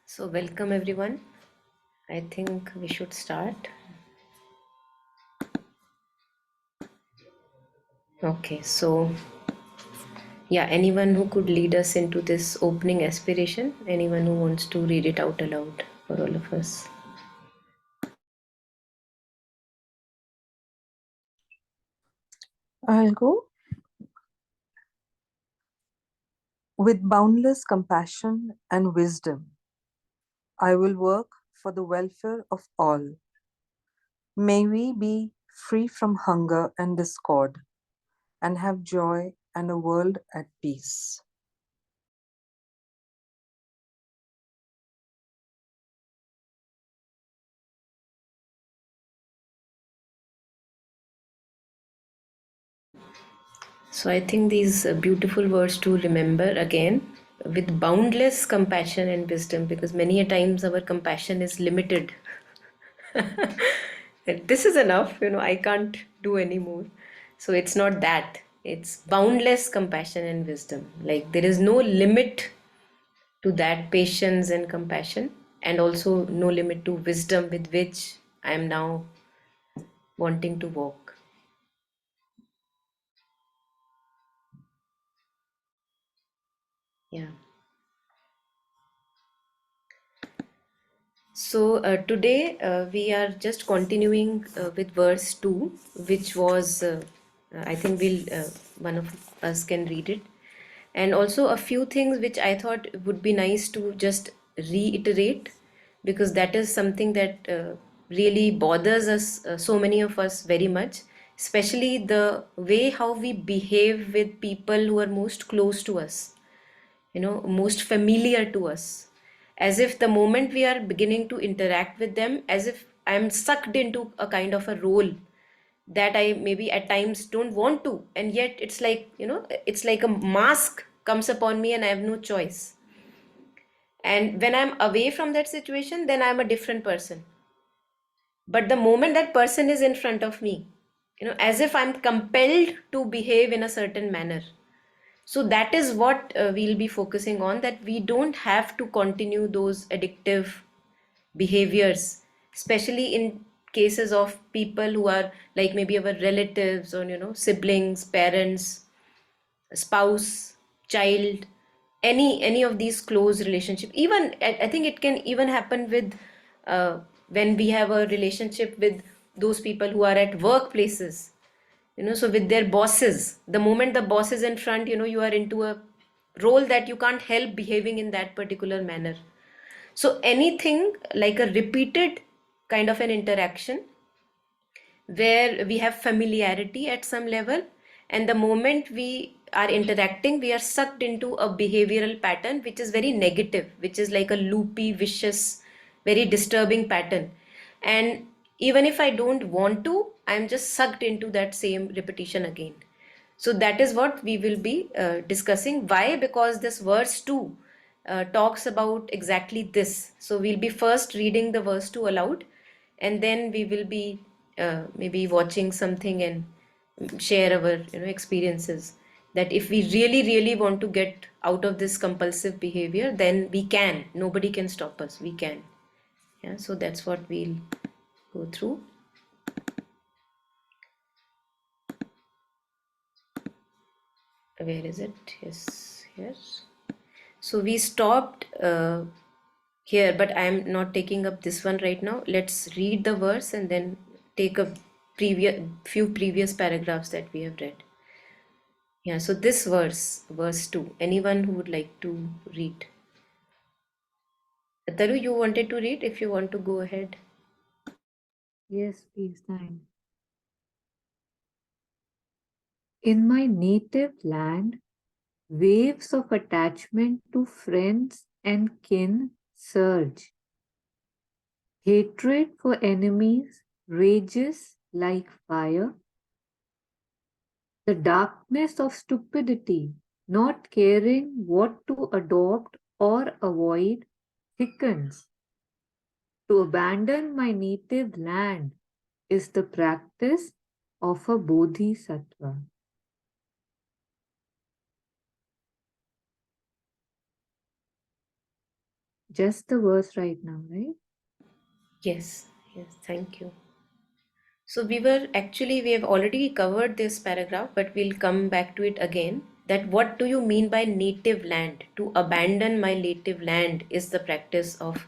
So, welcome everyone. I think we should start. Okay, so yeah, anyone who could lead us into this opening aspiration? Anyone who wants to read it out aloud for all of us? I'll go. With boundless compassion and wisdom, I will work for the welfare of all. May we be free from hunger and discord and have joy and a world at peace. So, I think these beautiful words to remember again with boundless compassion and wisdom, because many a times our compassion is limited. This is enough, I can't do anymore. So it's not that, it's boundless compassion and wisdom. Like there is no limit to that patience and compassion, and also no limit to wisdom with which I am now wanting to walk. Yeah. So today we are just continuing with verse 2, which was, I think one of us can read it. And also a few things which I thought would be nice to just reiterate, because that is something that really bothers us, so many of us, very much, especially the way how we behave with people who are most close to us, most familiar to us, as if the moment we are beginning to interact with them, as if I'm sucked into a kind of a role that I maybe at times don't want to, and yet it's like, it's like a mask comes upon me and I have no choice. And when I'm away from that situation, then I'm a different person. But the moment that person is in front of me, as if I'm compelled to behave in a certain manner. So that is what we'll be focusing on, that we don't have to continue those addictive behaviors, especially in cases of people who are like maybe our relatives, or siblings, parents, spouse, child, any of these close relationship. Even I think it can even happen with when we have a relationship with those people who are at workplaces, so with their bosses. The moment the boss is in front, you are into a role that you can't help behaving in that particular manner. So anything like a repeated kind of an interaction where we have familiarity at some level, and the moment we are interacting, we are sucked into a behavioral pattern which is very negative, which is like a loopy, vicious, very disturbing pattern. And even if I don't want to, I'm just sucked into that same repetition again. So that is what we will be discussing. Why? Because this verse 2 talks about exactly this. So we'll be first reading the verse 2 aloud, and then we will be maybe watching something and share our experiences, that if we really really want to get out of this compulsive behavior, then we can. Nobody can stop us. We can. Yeah. So that's what we'll go through. Where is it? Yes, yes. So we stopped here, but I'm not taking up this one right now. Let's read the verse and then take a few previous paragraphs that we have read. Yeah, so this verse 2, anyone who would like to read? Taru, you wanted to read? If you want to go ahead. Yes, please, thanks. In my native land, waves of attachment to friends and kin surge. Hatred for enemies rages like fire. The darkness of stupidity, not caring what to adopt or avoid, thickens. To abandon my native land is the practice of a Bodhisattva. just the verse right now, right? Yes, yes, thank you. So we have already covered this paragraph, but we'll come back to it again. That what do you mean by native land? To abandon my native land is the practice of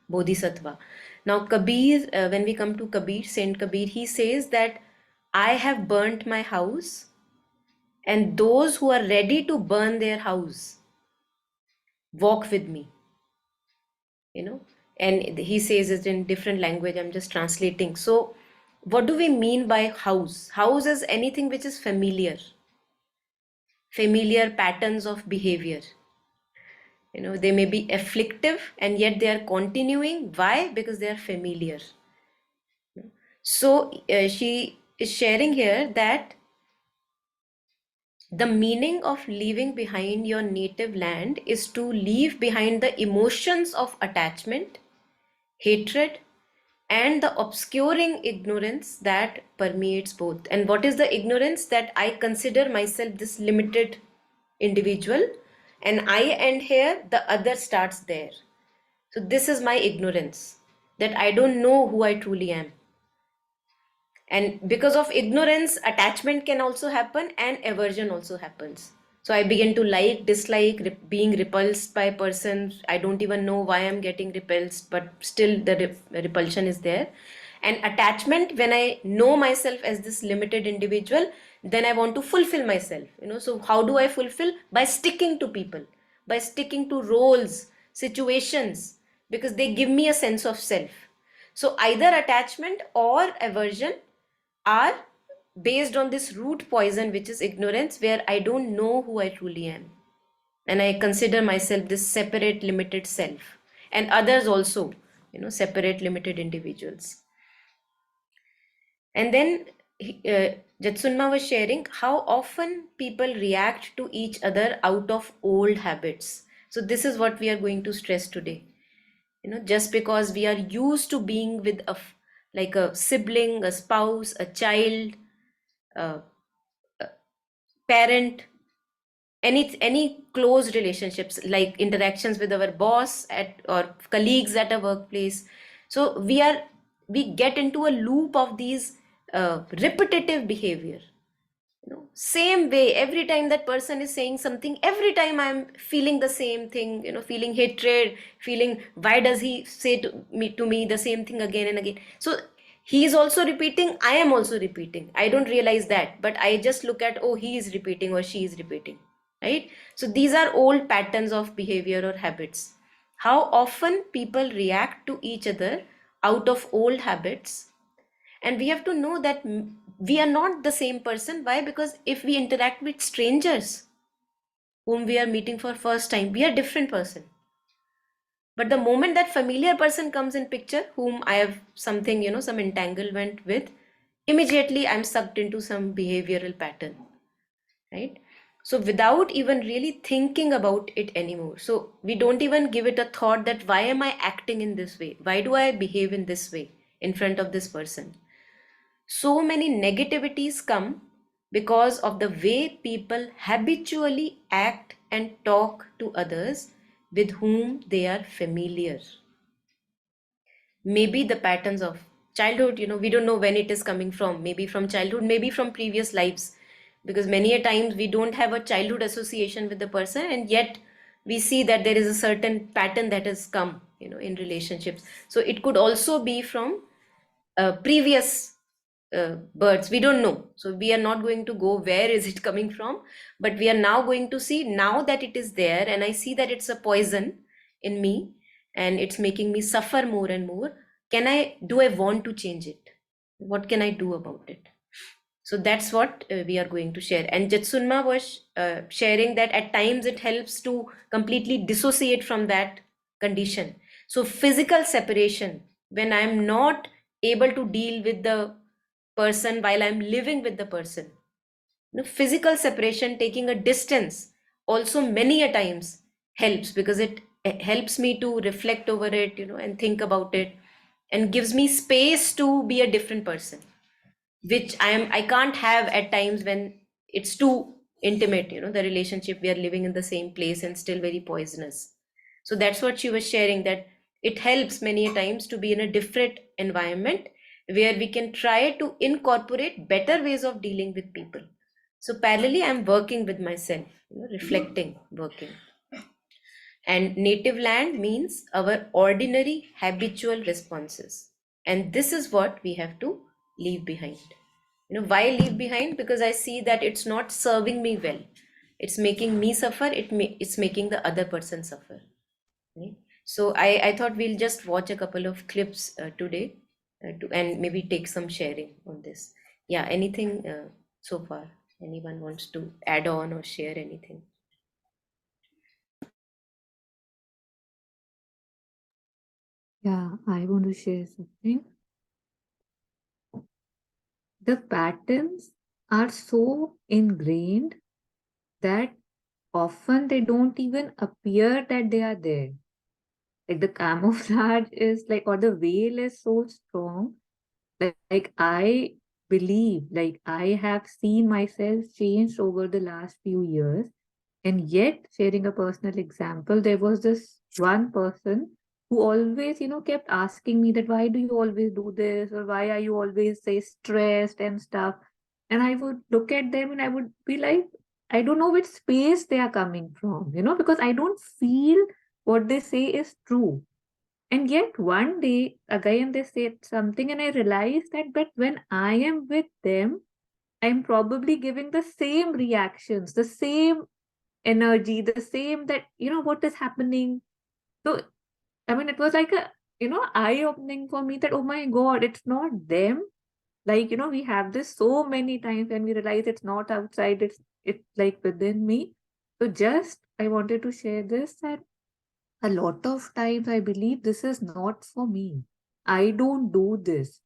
Bodhisattva. Now, Kabir, when we come to Kabir, Saint Kabir, he says that I have burnt my house, and those who are ready to burn their house walk with me, you know. And he says it in different language, I'm just translating. So what do we mean by house is anything which is familiar patterns of behavior. They may be afflictive and yet they are continuing. Why? Because they are familiar. So she is sharing here that the meaning of leaving behind your native land is to leave behind the emotions of attachment, hatred, and the obscuring ignorance that permeates both. And what is the ignorance? That I consider myself this limited individual, and I end here, the other starts there. So this is my ignorance, that I don't know who I truly am. And because of ignorance, attachment can also happen and aversion also happens. So I begin to like, dislike, being repulsed by persons. I don't even know why I'm getting repulsed, but still the repulsion is there. And attachment, when I know myself as this limited individual, then I want to fulfill myself. So how do I fulfill? By sticking to people, by sticking to roles, situations, because they give me a sense of self. So either attachment or aversion are based on this root poison, which is ignorance, where I don't know who I truly am. And I consider myself this separate, limited self. And others also, separate, limited individuals. And then Jetsunma was sharing how often people react to each other out of old habits. So this is what we are going to stress today. Just because we are used to being with like a sibling, a spouse, a child, a parent, any close relationships, like interactions with our boss at or colleagues at a workplace. So we get into a loop of these repetitive behavior. Same way, every time that person is saying something, every time I'm feeling the same thing, feeling hatred, feeling why does he say to me the same thing again and again. So he is also repeating, I am also repeating. I don't realize that, but I just look at, oh, he is repeating or she is repeating, right? So these are old patterns of behavior or habits. How often people react to each other out of old habits. And we have to know that we are not the same person. Why? Because if we interact with strangers whom we are meeting for first time, we are different person. But the moment that familiar person comes in picture, whom I have something, some entanglement with, immediately I'm sucked into some behavioral pattern, right? So without even really thinking about it anymore. So we don't even give it a thought that why am I acting in this way? Why do I behave in this way in front of this person? So many negativities come because of the way people habitually act and talk to others with whom they are familiar. Maybe the patterns of childhood, we don't know when it is coming from, maybe from childhood, maybe from previous lives, because many a times we don't have a childhood association with the person, and yet we see that there is a certain pattern that has come, in relationships. So it could also be from previous birds, we don't know. So we are not going to go where is it coming from, but we are now going to see, now that it is there and I see that it's a poison in me and it's making me suffer more and more, do I want to change it? What can I do about it? So that's what we are going to share. And Jetsunma was sharing that at times it helps to completely dissociate from that condition. So physical separation, when I'm not able to deal with the person while I'm living with the person, physical separation, taking a distance, also many a times helps, because it helps me to reflect over it, and think about it, and gives me space to be a different person, which I can't have at times when it's too intimate, the relationship, we are living in the same place and still very poisonous. So that's what she was sharing, that it helps many a times to be in a different environment where we can try to incorporate better ways of dealing with people. So parallelly, I'm working with myself, reflecting, working. And native land means our ordinary habitual responses. And this is what we have to leave behind. Why leave behind? Because I see that it's not serving me well. It's making me suffer, it's making the other person suffer. Right? So I thought we'll just watch a couple of clips today and maybe take some sharing on this. Yeah, anything so far? Anyone wants to add on or share anything? Yeah, I want to share something. The patterns are so ingrained that often they don't even appear that they are there. Like the camouflage is like, or the veil is so strong. Like I believe, like I have seen myself change over the last few years. And yet, sharing a personal example, there was this one person who always, kept asking me that why do you always do this, or why are you always say stressed and stuff. And I would look at them and I would be like, I don't know which space they are coming from, because I don't feel what they say is true. And yet one day again they said something and I realized that, but when I am with them, I'm probably giving the same reactions, the same energy, the same that, what is happening. So, I mean, it was like a, eye opening for me that, oh my God, it's not them. Like, we have this so many times and we realize it's not outside, it's like within me. So just, I wanted to share this that a lot of times I believe this is not for me. I don't do this.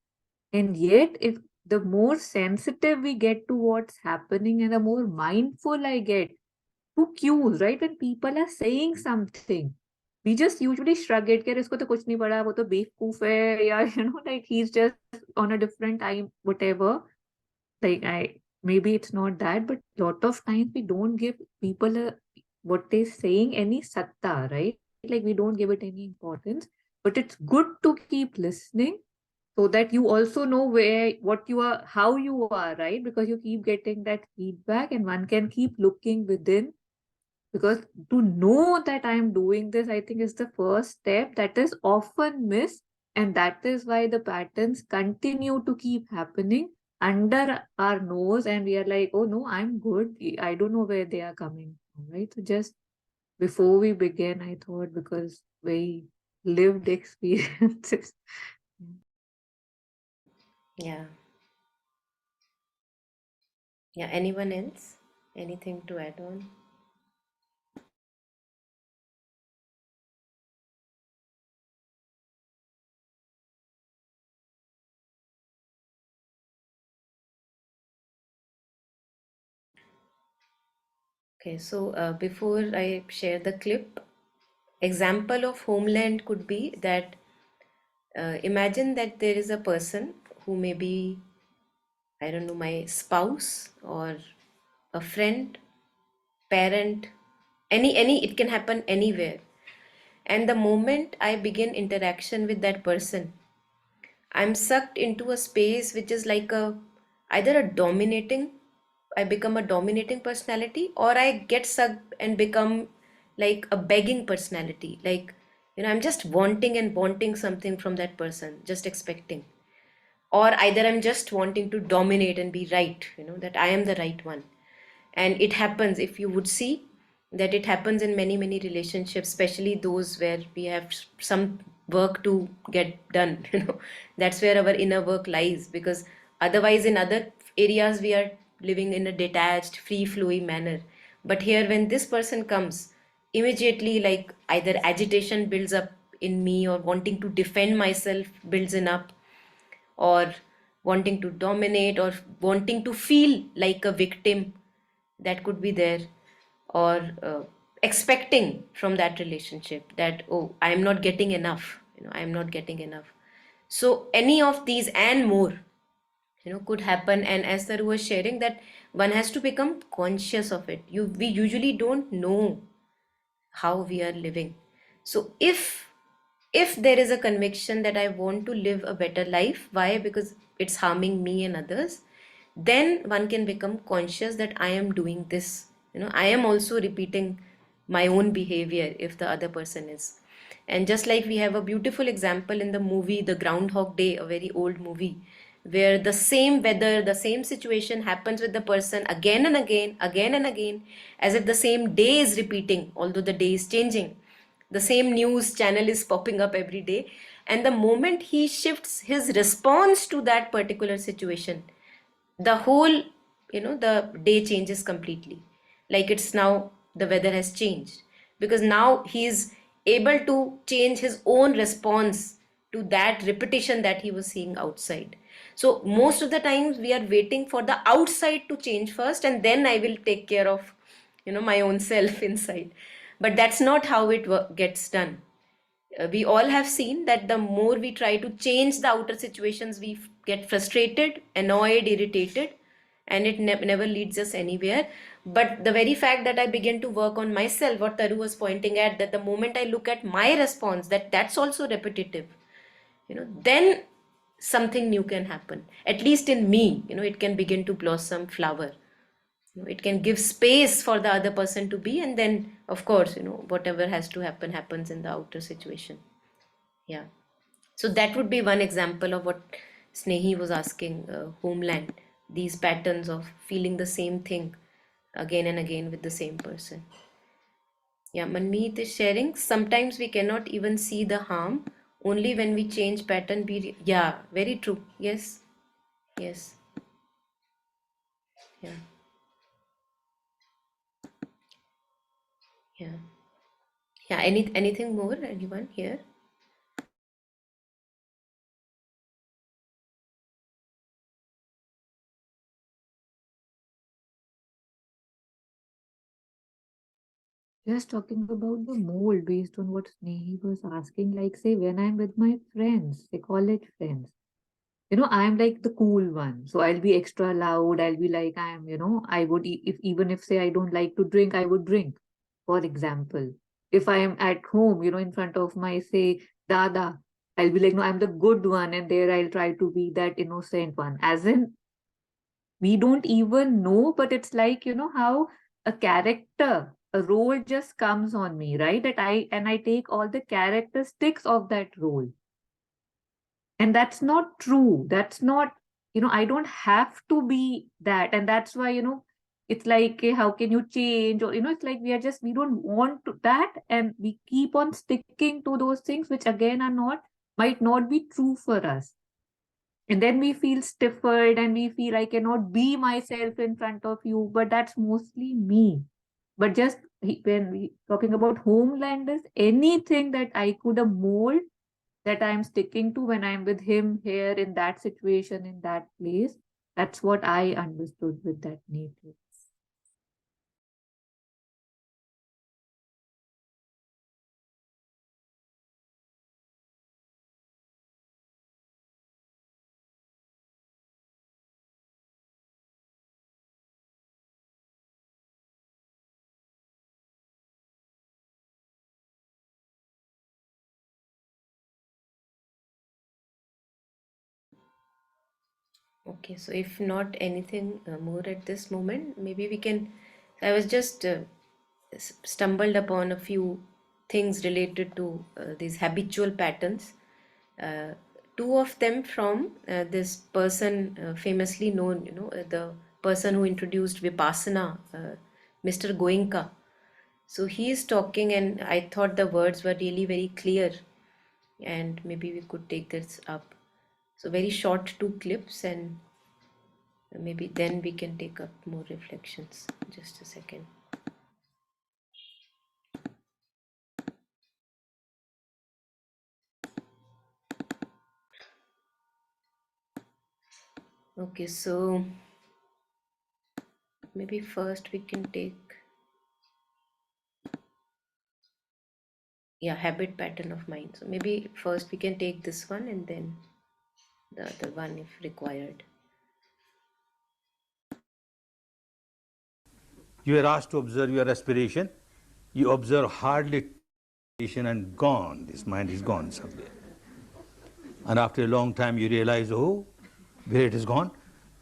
And yet, if the more sensitive we get to what's happening and the more mindful I get to cues, right? When people are saying something, we just usually shrug it, कि इसको तो कुछ नहीं पड़ा, वो तो बेवकूफ है, या like he's just on a different time, whatever. Like maybe it's not that, but lot of times we don't give people what they're saying any satta, right? Like we don't give it any importance, but it's good to keep listening so that you also know where what you are, how you are, right? Because you keep getting that feedback and one can keep looking within, because to know that I'm doing this, I think is the first step that is often missed. And that is why the patterns continue to keep happening under our nose. And we are like, oh no, I'm good. I don't know where they are coming from, right? So just before we begin, I thought, because very lived experiences. Yeah. Yeah. Anyone else? Anything to add on? Okay, so before I share the clip, example of homeland could be that imagine that there is a person who may be, I don't know, my spouse or a friend, parent, any it can happen anywhere. And the moment I begin interaction with that person, I'm sucked into a space which is like a either a dominating, I become a dominating personality, or I get sucked and become like a begging personality. Like, I'm just wanting and wanting something from that person, just expecting. Or either I'm just wanting to dominate and be right, that I am the right one. And it happens, if you would see, that it happens in many many relationships, especially those where we have some work to get done. That's where our inner work lies, because otherwise in other areas we are living in a detached free flowing manner. But here, when this person comes, immediately, like, either agitation builds up in me, or wanting to defend myself builds in up, or wanting to dominate, or wanting to feel like a victim, that could be there. Or expecting from that relationship that, oh, I am not getting enough, I am not getting enough. So any of these and more, could happen. And as Taru was sharing, that one has to become conscious of it. We usually don't know how we are living. So if there is a conviction that I want to live a better life, why? Because it's harming me and others, then one can become conscious that I am doing this. I am also repeating my own behavior if the other person is. And just like we have a beautiful example in the movie The Groundhog Day, a very old movie, where the same weather, the same situation happens with the person again and again, again and again, as if the same day is repeating, although the day is changing. The same news channel is popping up every day. And the moment he shifts his response to that particular situation, the whole, the day changes completely. Like it's now the weather has changed, because now he is able to change his own response to that repetition that he was seeing outside. So most of the times we are waiting for the outside to change first, and then I will take care of my own self inside. But that's not how it gets done. We all have seen that the more we try to change the outer situations, we get frustrated, annoyed, irritated, and it never leads us anywhere. But the very fact that I begin to work on myself, what Taru was pointing at, that the moment I look at my response, that's also repetitive, then something new can happen. At least in me, it can begin to blossom, flower. It can give space for the other person to be, and then of course, whatever has to happen happens in the outer situation. Yeah. So that would be one example of what Snehi was asking, homeland, these patterns of feeling the same thing again and again with the same person. Yeah, Manmeet is sharing. Sometimes we cannot even see the harm. Only when we change pattern, yeah, very true. Yes, yes, yeah, yeah, yeah. Anything more? Anyone here? Just talking about the mold based on what Snehi was asking, like, say, when I'm with my friends, say, college friends, I'm like the cool one. So I'll be extra loud. I'll be like, I would, if even if, say, I don't like to drink, I would drink, for example. If I am at home, in front of my, say, dada, I'll be like, no, I'm the good one. And there I'll try to be that innocent one. As in, we don't even know, but it's like, how a character, a role just comes on me, right? And I take all the characteristics of that role. And that's not true. That's not, I don't have to be that. And that's why, it's like, how can you change? Or, it's like we don't want to that. And we keep on sticking to those things, which again might not be true for us. And then we feel stifled and we feel I cannot be myself in front of you, but that's mostly me. But just when we talking about homeland is anything that I could have mold that I'm sticking to when I'm with him here in that situation, in that place. That's what I understood with that native. Okay, so if not anything more at this moment, maybe we can. I was just stumbled upon a few things related to these habitual patterns. Uh, Two of them from this person famously known, the person who introduced Vipassana, Mr. Goenka. So he is talking, and I thought the words were really very clear, and maybe we could take this up. So, very short two clips, and maybe then we can take up more reflections. Just a second. Okay, so maybe first we can take, yeah, habit pattern of mind. So maybe first we can take this one and then the other one if required. You are asked to observe your respiration. You observe hardly And gone, this mind is gone somewhere. And after a long time you realize, oh, where it is gone?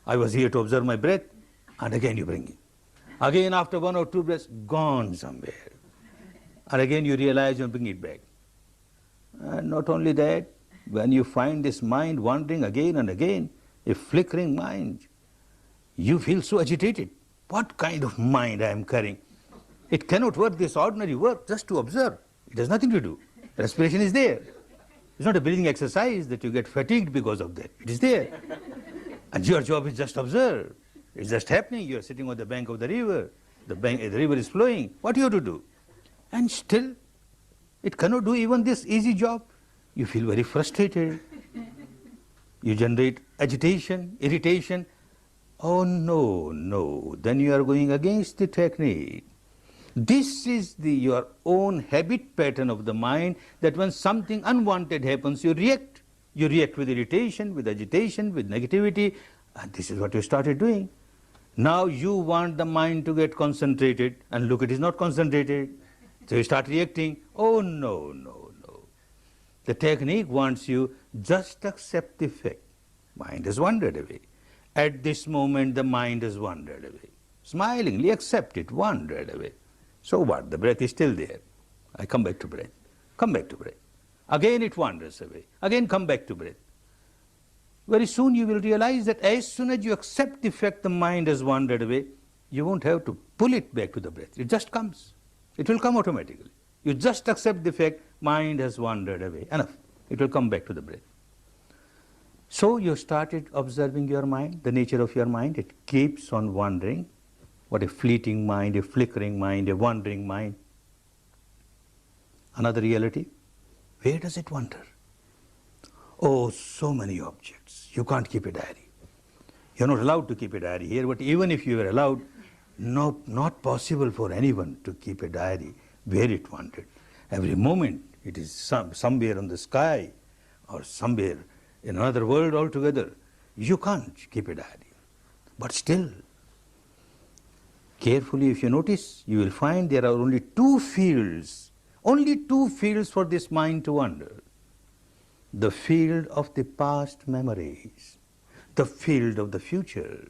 I was here to observe my breath, and again you bring it. Again after 1 or 2 breaths, gone somewhere. And again you realize you bring it back. And not only that, when you find this mind wandering again and again, a flickering mind, you feel so agitated. What kind of mind I am carrying? It cannot work this ordinary work just to observe. It has nothing to do. Respiration is there. It's not a breathing exercise that you get fatigued because of that. It is there. And your job is just observe. It's just happening. You are sitting on the bank of the river. The river is flowing. What do you have to do? And still, it cannot do even this easy job. You feel very frustrated. You generate agitation, irritation. Oh no, no. Then you are going against the technique. This is your own habit pattern of the mind, that when something unwanted happens, you react. You react with irritation, with agitation, with negativity, and this is what you started doing. Now you want the mind to get concentrated, and look, it is not concentrated. So you start reacting. Oh no, no, no. The technique wants you just accept the fact. Mind has wandered away. At this moment, the mind has wandered away. Smilingly accept it, wandered away. So what? The breath is still there. I come back to breath. Come back to breath. Again it wanders away. Again come back to breath. Very soon you will realize that as soon as you accept the fact the mind has wandered away, you won't have to pull it back to the breath. It just comes. It will come automatically. You just accept the fact mind has wandered away. Enough. It will come back to the breath. So you started observing your mind, the nature of your mind. It keeps on wandering. What a fleeting mind, a flickering mind, a wandering mind. Another reality, where does it wander? Oh, so many objects. You can't keep a diary. You're not allowed to keep a diary here, but even if you were allowed, not possible for anyone to keep a diary where it wandered. Every moment it is somewhere on the sky or somewhere in another world altogether. You can't keep a diary. But still, carefully if you notice, you will find there are only two fields for this mind to wander. The field of the past memories, the field of the future.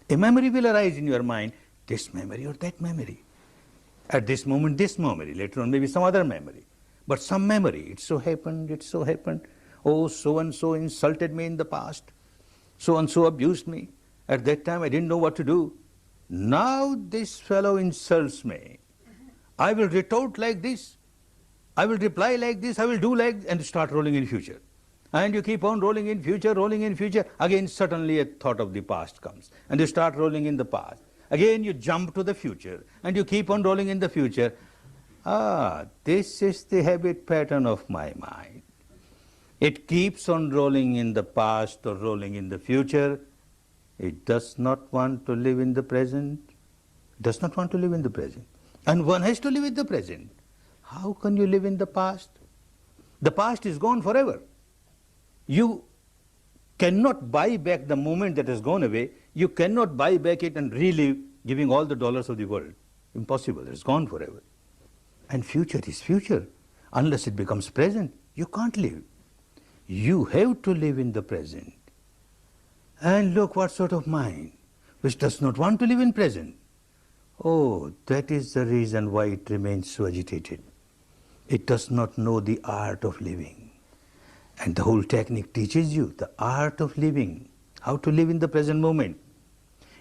A memory will arise in your mind, this memory or that memory. At this moment, this memory, later on maybe some other memory. But some memory, it so happened. Oh, so-and-so insulted me in the past. So-and-so abused me. At that time I didn't know what to do. Now this fellow insults me. I will retort like this. I will reply like this. I will do like, and start rolling in future. And you keep on rolling in future. Again suddenly a thought of the past comes. And you start rolling in the past. Again you jump to the future. And you keep on rolling in the future. This is the habit pattern of my mind. It keeps on rolling in the past or rolling in the future. It does not want to live in the present. Does not want to live in the present. And one has to live in the present. How can you live in the past? The past is gone forever. You cannot buy back the moment that has gone away. You cannot buy back it and relive, giving all the dollars of the world. Impossible. It's gone forever. And future is future. Unless it becomes present, you can't live. You have to live in the present. And look what sort of mind, which does not want to live in present. Oh, that is the reason why it remains so agitated. It does not know the art of living. And the whole technique teaches you the art of living, how to live in the present moment.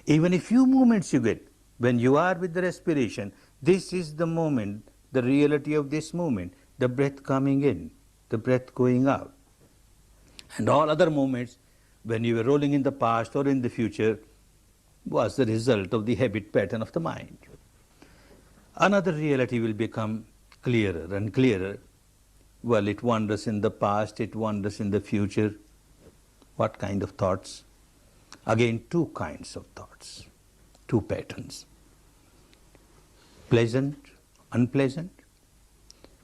Even a few moments you get, when you are with the respiration, this is the moment, the reality of this moment, the breath coming in, the breath going out. And all other moments, when you were rolling in the past or in the future, was the result of the habit pattern of the mind. Another reality will become clearer and clearer. Well, it wanders in the past, it wanders in the future. What kind of thoughts? Again, two kinds of thoughts, two patterns. Pleasant, unpleasant.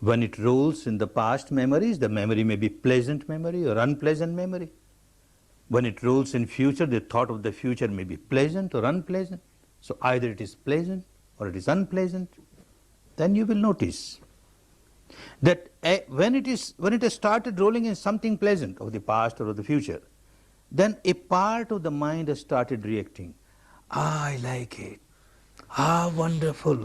When it rolls in the past memories, the memory may be pleasant memory or unpleasant memory. When it rolls in future, the thought of the future may be pleasant or unpleasant. So either it is pleasant or it is unpleasant. Then you will notice. That when it has started rolling in something pleasant of the past or of the future, then a part of the mind has started reacting. Ah, I like it. Ah, wonderful.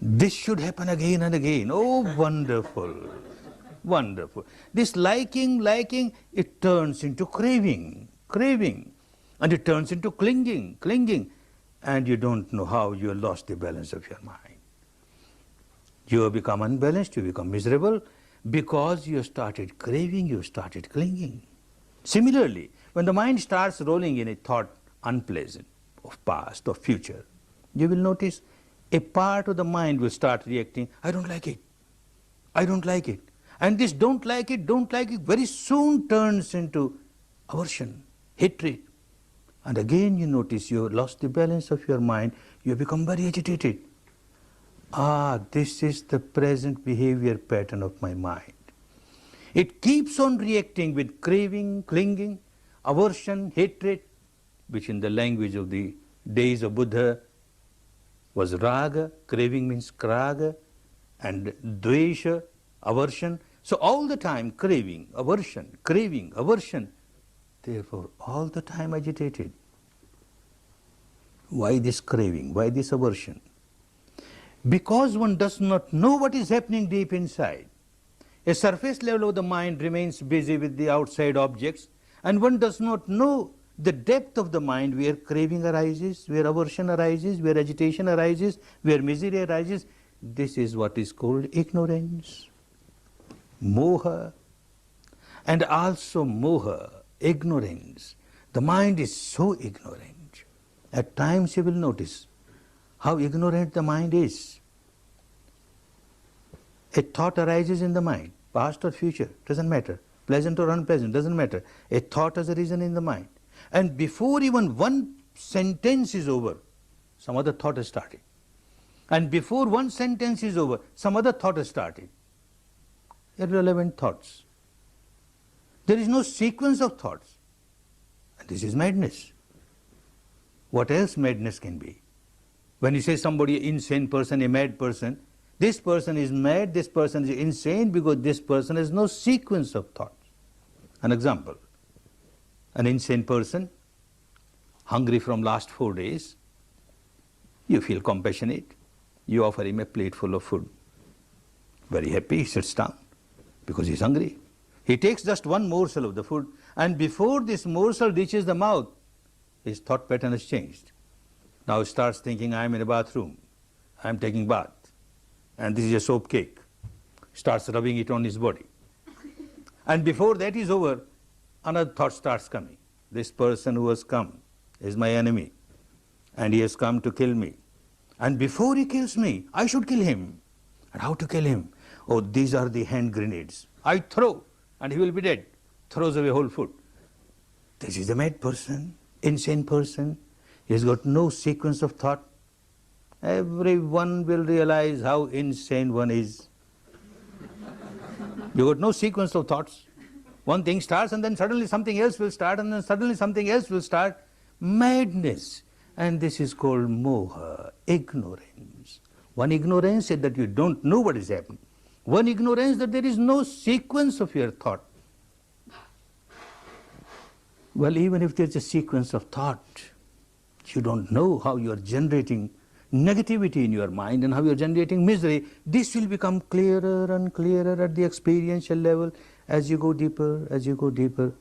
This should happen again and again. Oh, wonderful. Wonderful. This liking, it turns into craving. And it turns into clinging. And you don't know how you have lost the balance of your mind. You have become unbalanced, you become miserable because you started craving, you started clinging. Similarly, when the mind starts rolling in a thought unpleasant of past or future, you will notice a part of the mind will start reacting, I don't like it. I don't like it. And this don't like it very soon turns into aversion, hatred. And again you notice you have lost the balance of your mind, you have become very agitated. Ah, this is the present behavior pattern of my mind. It keeps on reacting with craving, clinging, aversion, hatred, which in the language of the days of Buddha was raga, craving means kraga, and dvesha, aversion. So all the time craving, aversion, therefore all the time agitated. Why this craving? Why this aversion? Because one does not know what is happening deep inside. A surface level of the mind remains busy with the outside objects, and one does not know the depth of the mind where craving arises, where aversion arises, where agitation arises, where misery arises. This is what is called ignorance, moha, and also moha, ignorance. The mind is so ignorant. At times you will notice how ignorant the mind is. A thought arises in the mind, past or future, doesn't matter, pleasant or unpleasant, doesn't matter. A thought has arisen in the mind. And before even one sentence is over, some other thought has started. And before one sentence is over, some other thought has started. Irrelevant thoughts. There is no sequence of thoughts. And this is madness. What else madness can be? When you say somebody an insane person, a mad person, this person is mad, this person is insane because this person has no sequence of thoughts. An example, an insane person, hungry from last 4 days, you feel compassionate, you offer him a plate full of food. Very happy, he sits down because he's hungry. He takes just one morsel of the food, and before this morsel reaches the mouth, his thought pattern has changed. Now he starts thinking, I am in a bathroom, I am taking bath, and this is a soap cake. Starts rubbing it on his body. And before that is over, another thought starts coming. This person who has come is my enemy, and he has come to kill me. And before he kills me, I should kill him. And how to kill him? Oh, these are the hand grenades. I throw, and he will be dead. Throws away whole food. This is a mad person, insane person. He has got no sequence of thought. Everyone will realize how insane one is. You got no sequence of thoughts. One thing starts and then suddenly something else will start and then suddenly something else will start. Madness. And this is called moha, ignorance. One ignorance is that you don't know what is happening. One ignorance that there is no sequence of your thought. Well, even if there's a sequence of thought, you don't know how you are generating negativity in your mind and how you are generating misery. This will become clearer and clearer at the experiential level as you go deeper, as you go deeper.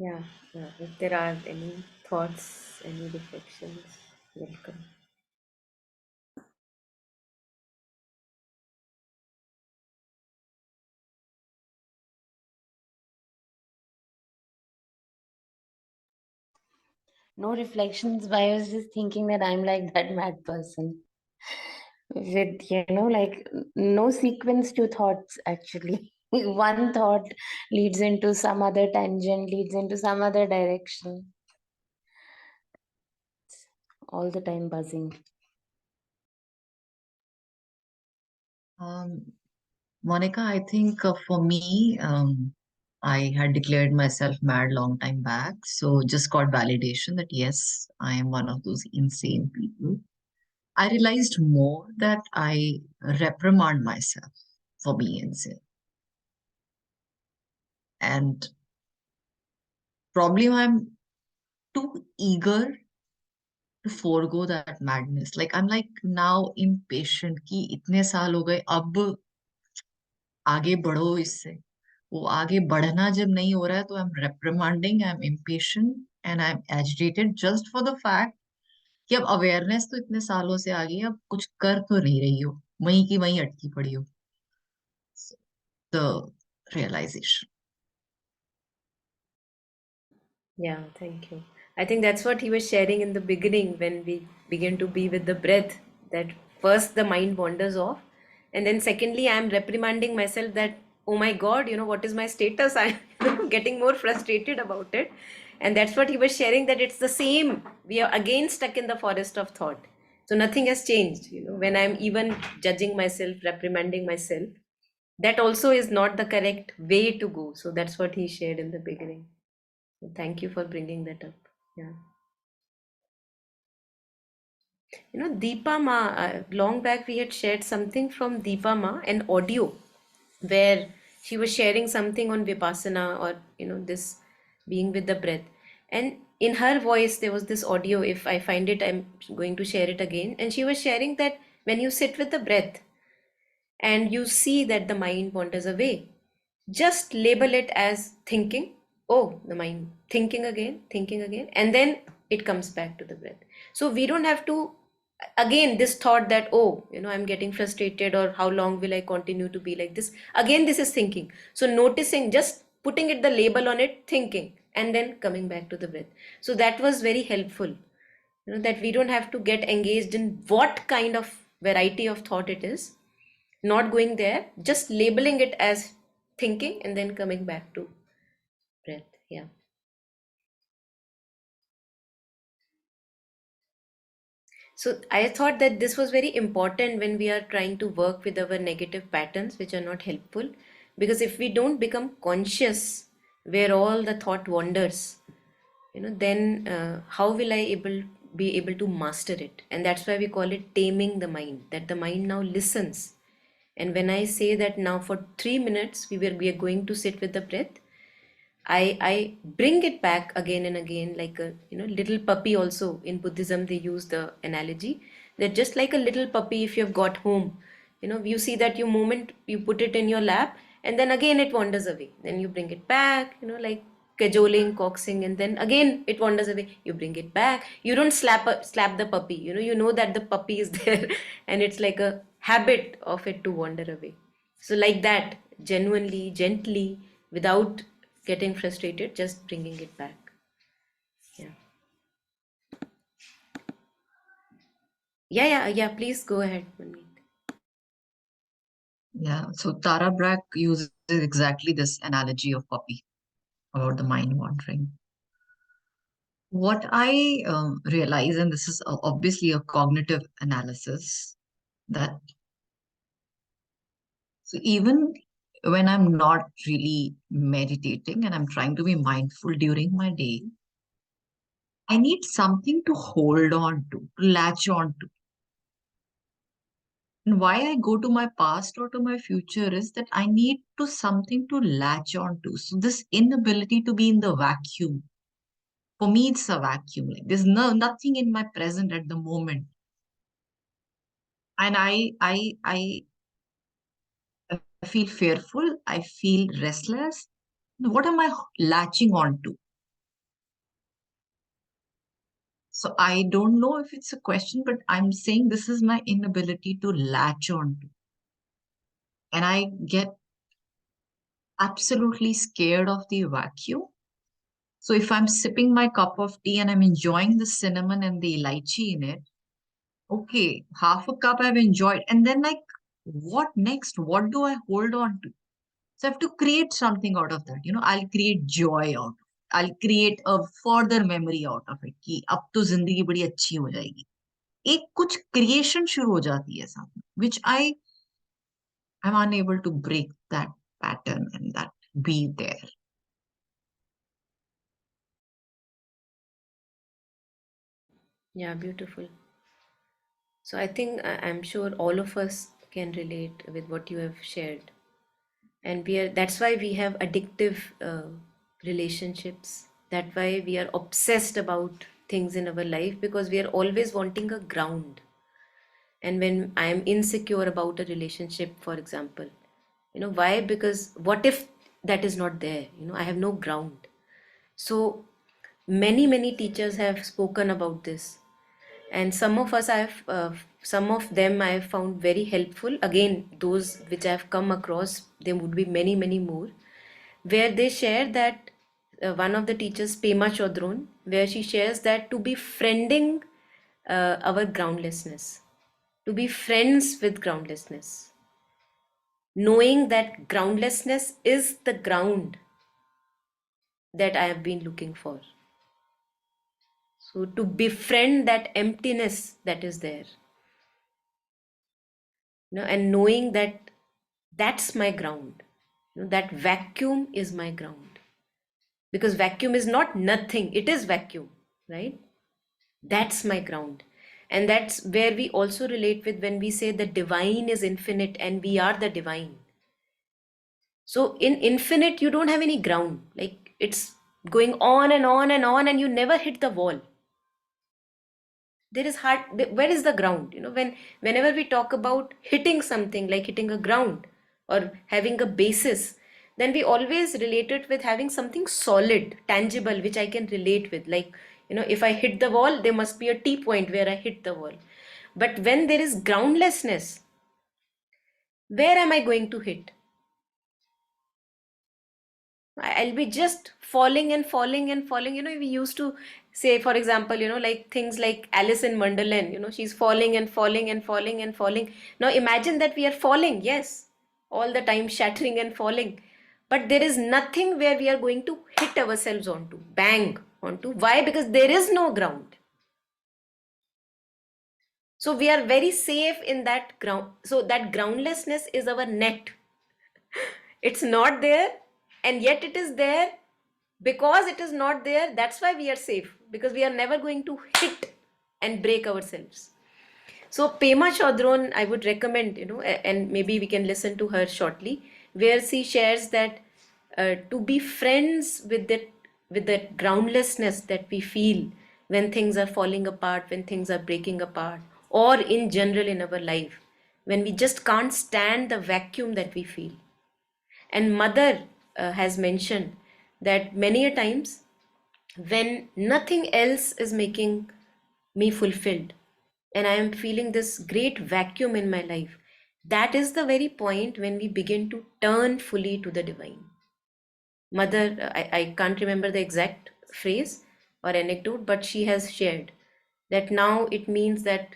Yeah, if there are any thoughts, any reflections, welcome. No reflections, but I was just thinking that I'm like that mad person with, like no sequence to thoughts actually. One thought leads into some other tangent, leads into some other direction. All the time buzzing. Monica, I think for me, I had declared myself mad long time back. So just got validation that yes, I am one of those insane people. I realized more that I reprimand myself for being insane. And probably I'm too eager to forego that madness. Like I'm like now impatient कि इतने साल हो गए अब आगे बढ़ो इससे वो आगे बढ़ना जब नहीं हो रहा है तो I am reprimanding, I am impatient and I am agitated just for the fact कि अब अवेयरनेस तो इतने सालों से आ गई है अब कुछ कर तो नहीं रही हो वहीं की वहीं अटकी पड़ी हो the realization. Yeah, thank you. I think that's what he was sharing in the beginning when we begin to be with the breath. That first the mind wanders off, and then secondly, I'm reprimanding myself that, oh my God, what is my status? I'm getting more frustrated about it. And that's what he was sharing, that it's the same. We are again stuck in the forest of thought. So nothing has changed, when I'm even judging myself, reprimanding myself. That also is not the correct way to go. So that's what he shared in the beginning. So thank you for bringing that up. Yeah. Deepa Ma, long back we had shared something from Deepa Ma, an audio where she was sharing something on Vipassana or, this being with the breath. And in her voice, there was this audio. If I find it, I'm going to share it again. And she was sharing that when you sit with the breath and you see that the mind wanders away, just label it as thinking. Oh, the mind thinking again, and then it comes back to the breath. So we don't have to, again, this thought that, oh, I'm getting frustrated, or how long will I continue to be like this? Again, this is thinking. So noticing, just putting it the label on it, thinking, and then coming back to the breath. So that was very helpful, that we don't have to get engaged in what kind of variety of thought it is, not going there, just labeling it as thinking and then coming back to breath. Yeah. So I thought that this was very important when we are trying to work with our negative patterns, which are not helpful. Because if we don't become conscious where all the thought wanders, then how will I be able to master it? And that's why we call it taming the mind, that the mind now listens. And when I say that now for 3 minutes we are going to sit with the breath, I bring it back again and again, like a little puppy. Also in Buddhism they use the analogy that just like a little puppy, if you've got home, you see that you put it in your lap, and then again it wanders away. Then you bring it back, like cajoling, coaxing, and then again it wanders away. You bring it back. You don't slap the puppy. You know that the puppy is there, and it's like a habit of it to wander away. So like that, genuinely, gently, without getting frustrated, just bringing it back. Yeah. Yeah. Please go ahead, Manmeet. Yeah, so Tara Brach uses exactly this analogy of puppy about the mind wandering. What I realize, and this is obviously a cognitive analysis, that so even when I'm not really meditating and I'm trying to be mindful during my day, I need something to hold on to latch on to. And why I go to my past or to my future is that I need to something to latch on to. So this inability to be in the vacuum, for me, it's a vacuum. Like there's nothing in my present at the moment. And I feel fearful. I feel restless. What am I latching on to? So I don't know if it's a question, but I'm saying this is my inability to latch on to. And I get absolutely scared of the vacuum. So if I'm sipping my cup of tea and I'm enjoying the cinnamon and the lychee in it, okay, half a cup I've enjoyed. And then like, what next? What do I hold on to? So I have to create something out of that. I'll create joy out of it. I'll create a further memory out of it कि अब तो जिंदगी बड़ी अच्छी हो जाएगी. एक कुछ क्रिएशन शुरू हो जाती है साथ में, which I'm unable to break that pattern and that be there. Yeah, beautiful. So I think I'm sure all of us can relate with what you have shared. And that's why we have addictive relationships. That's why we are obsessed about things in our life, because we are always wanting a ground. And when I am insecure about a relationship, for example, why? Because what if that is not there? I have no ground. So many teachers have spoken about this, and some of them I have found very helpful. Again, those which I have come across, there would be many more, where they share that one of the teachers, Pema Chodron, where she shares that to be friending our groundlessness, to be friends with groundlessness, knowing that groundlessness is the ground that I have been looking for. So to befriend that emptiness that is there, and knowing that that's my ground, that vacuum is my ground, because vacuum is not nothing, it is vacuum, right? That's my ground. And that's where we also relate with when we say the divine is infinite and we are the divine. So in infinite, you don't have any ground. Like it's going on and on and on, and you never hit the wall. There is where is the ground? Whenever we talk about hitting something, like hitting a ground or having a basis, then we always relate it with having something solid, tangible, which I can relate with. Like, if I hit the wall, there must be a T point where I hit the wall. But when there is groundlessness, where am I going to hit? I'll be just falling and falling and falling. We used to say, for example, like things like Alice in Wonderland, she's falling and falling and falling and falling. Now imagine that we are falling, yes, all the time, shattering and falling. But there is nothing where we are going to hit ourselves onto, bang onto. Why? Because there is no ground. So we are very safe in that ground. So that groundlessness is our net. It's not there, and yet it is there. Because it is not there, that's why we are safe, because we are never going to hit and break ourselves. So Pema Chodron, I would recommend, and maybe we can listen to her shortly, where she shares that to be friends with that groundlessness that we feel when things are falling apart, when things are breaking apart, or in general in our life, when we just can't stand the vacuum that we feel. And mother has mentioned that many a times when nothing else is making me fulfilled and I am feeling this great vacuum in my life, that is the very point when we begin to turn fully to the divine. Mother, I can't remember the exact phrase or anecdote, but she has shared that now it means that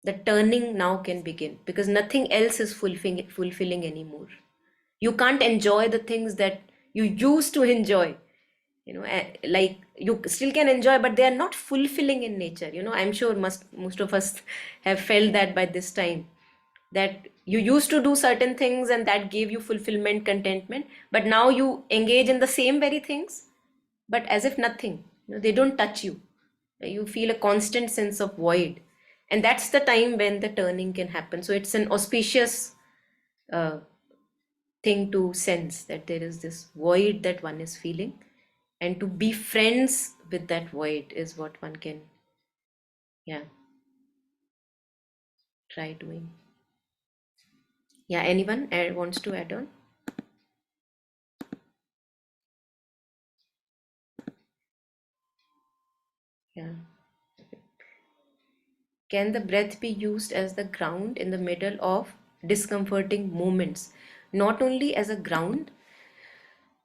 the turning now can begin, because nothing else is fulfilling anymore. You can't enjoy the things that you used to enjoy. Like you still can enjoy, but they are not fulfilling in nature. I'm sure most of us have felt that by this time, that you used to do certain things and that gave you fulfillment, contentment, but now you engage in the same very things, but as if nothing. They don't touch you. You feel a constant sense of void, and that's the time when the turning can happen. So it's an auspicious uh, thing to sense that there is this void that one is feeling, and to be friends with that void is what one can, yeah, try doing. Yeah, anyone wants to add on? Yeah. Can the breath be used as the ground in the middle of discomforting moments? Not only as a ground,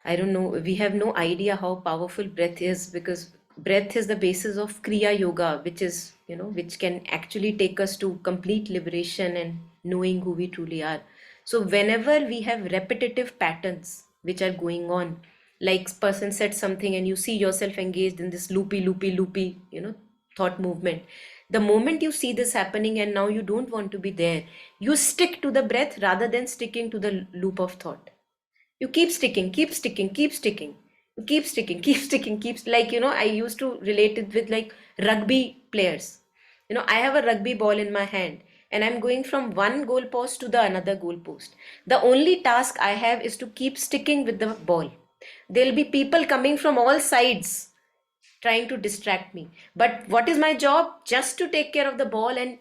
I don't know, we have no idea how powerful breath is, because breath is the basis of Kriya Yoga, which is, which can actually take us to complete liberation and knowing who we truly are. So whenever we have repetitive patterns which are going on, like person said something and you see yourself engaged in this loopy, thought movement. The moment you see this happening and now you don't want to be there, you stick to the breath rather than sticking to the loop of thought. You keep sticking, keep sticking, keep sticking. You keep sticking, keep sticking, keeps like, I used to relate it with like rugby players. I have a rugby ball in my hand and I'm going from one goal post to the another goal post. The only task I have is to keep sticking with the ball. There'll be people coming from all sides trying to distract me. But what is my job? Just to take care of the ball and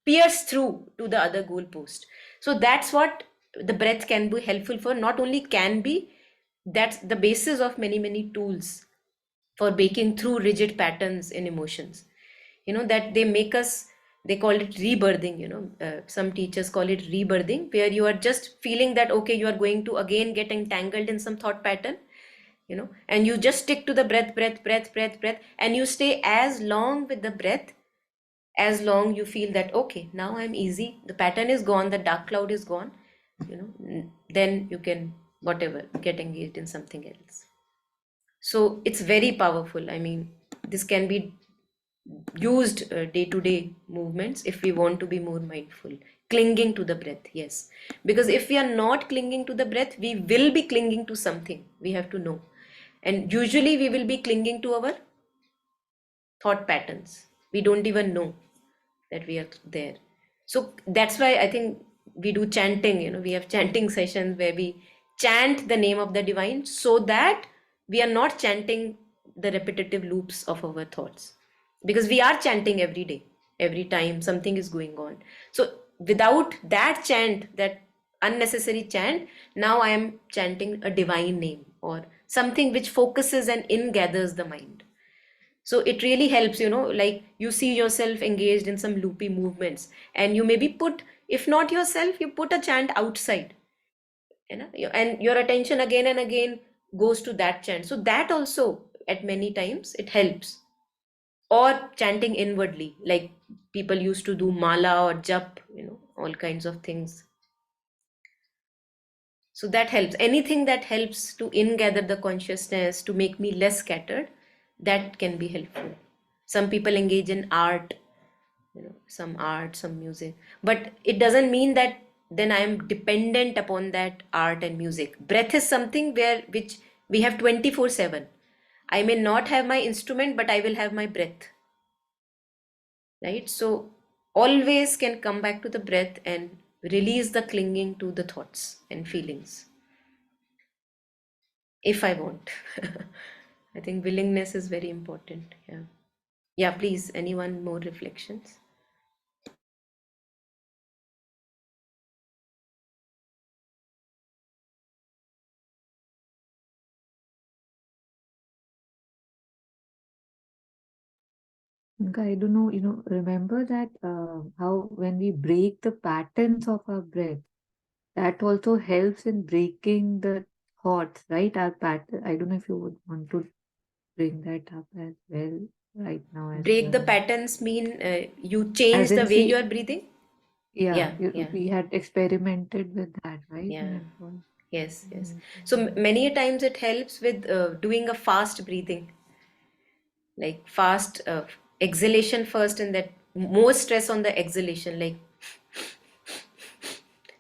pierce through to the other goal post. So that's what the breath can be helpful for. Not only can be, that's the basis of many, many tools for breaking through rigid patterns in emotions. That they make us, they call it rebirthing. Some teachers call it rebirthing, where you are just feeling that, okay, you are going to again get entangled in some thought pattern, and you just stick to the breath, and you stay as long with the breath as long you feel that, okay, now I'm easy, the pattern is gone, the dark cloud is gone, then you can whatever get engaged in something else. So it's very powerful. I mean, this can be used day to day movements if we want to be more mindful. Clinging to the breath, yes, because if we are not clinging to the breath, we will be clinging to something, we have to know. And usually we will be clinging to our thought patterns, we don't even know that we are there. So that's why I think we do chanting. We have chanting sessions where we chant the name of the divine, so that we are not chanting the repetitive loops of our thoughts, because we are chanting every day, every time something is going on. So without that chant, that unnecessary chant, now I am chanting a divine name or something which focuses and in gathers the mind. So it really helps, like you see yourself engaged in some loopy movements, and you maybe put, if not yourself, you put a chant outside, and your attention again and again goes to that chant. So that also at many times it helps. Or chanting inwardly, like people used to do mala or jap, all kinds of things. So that helps. Anything that helps to ingather the consciousness, to make me less scattered, that can be helpful. Some people engage in art, some art, some music, but it doesn't mean that then I am dependent upon that art and music. Breath is something which we have 24/7. I may not have my instrument, but I will have my breath, right? So always can come back to the breath and release the clinging to the thoughts and feelings, if I want. I think willingness is very important. Yeah. Yeah, please, anyone more reflections? I don't know, remember that how when we break the patterns of our breath, that also helps in breaking the thoughts, right? Our pattern. I don't know if you would want to bring that up as well right now as Break the well. patterns mean you change As the in, way you see, are breathing? yeah, Yeah, yeah, we had experimented with that, right? yeah. And it was Yes, yes. So amazing. many a times it helps with doing a fast breathing, like fast exhalation first, and that more stress on the exhalation, like